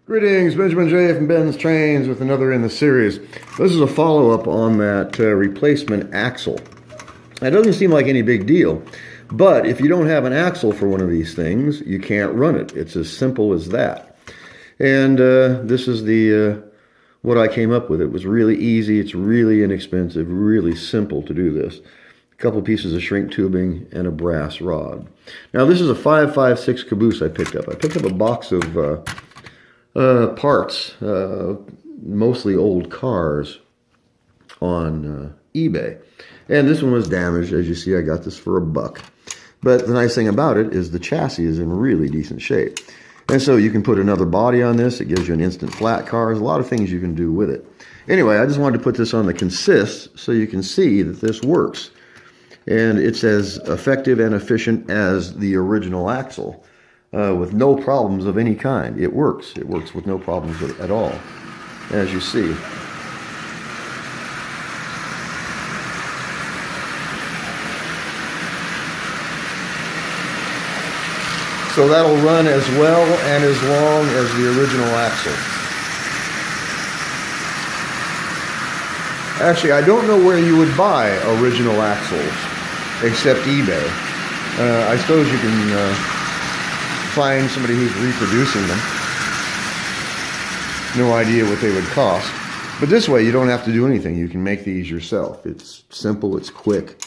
Greetings, Benjamin J. from Ben's Trains with another in the series. This is a follow-up on that replacement axle. It doesn't seem like any big deal, but if you don't have an axle for one of these things, you can't run it. It's as simple as that. And this is the what I came up with. It was really easy. It's really inexpensive, really simple to do this. A couple pieces of shrink tubing and a brass rod. Now this is a 556 caboose I picked up. I picked up a box of parts, mostly old cars, on eBay. And this one was damaged. As you see, I got this for $1. But the nice thing about it is the chassis is in really decent shape. And so you can put another body on this. It gives you an instant flat car. There's a lot of things you can do with it. Anyway, I just wanted to put this on the consist so you can see that this works. And it's as effective and efficient as the original axle. With no problems of any kind. It works. It works with no problems at all, as you see. So that'll run as well and as long as the original axle. Actually, I don't know where you would buy original axles except eBay. I suppose you can find somebody who's reproducing them. No idea what they would cost. But this way you don't have to do anything. You can make these yourself. It's simple, it's quick.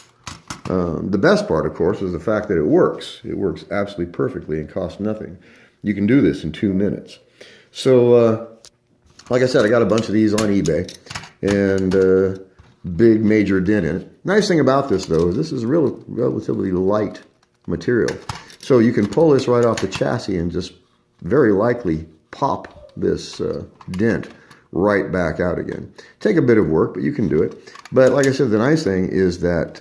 The best part, of course, is the fact that it works. It works absolutely perfectly and costs nothing. You can do this in 2 minutes. So, like I said, I got a bunch of these on eBay. And big major dent in it. Nice thing about this, though, is this is relatively light material. So you can pull this right off the chassis and just very likely pop this dent right back out again. Take a bit of work, but you can do it. But like I said, the nice thing is that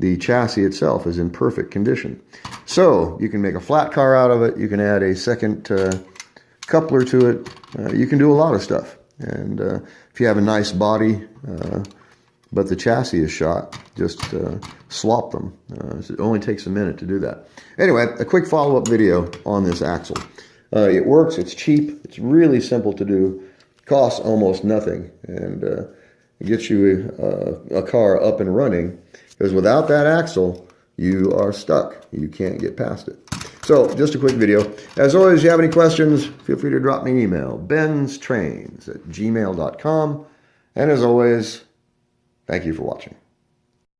the chassis itself is in perfect condition. So you can make a flat car out of it. You can add a second coupler to it. You can do a lot of stuff. And if you have a nice body, but the chassis is shot, just swap them. It only takes a minute to do that. Anyway, a quick follow-up video on this axle. It works, it's cheap, it's really simple to do, costs almost nothing, and it gets you a car up and running, because without that axle, you are stuck. You can't get past it. So, just a quick video. As always, if you have any questions, feel free to drop me an email, BENZTRAINZ@gmail.com. And as always, thank you for watching.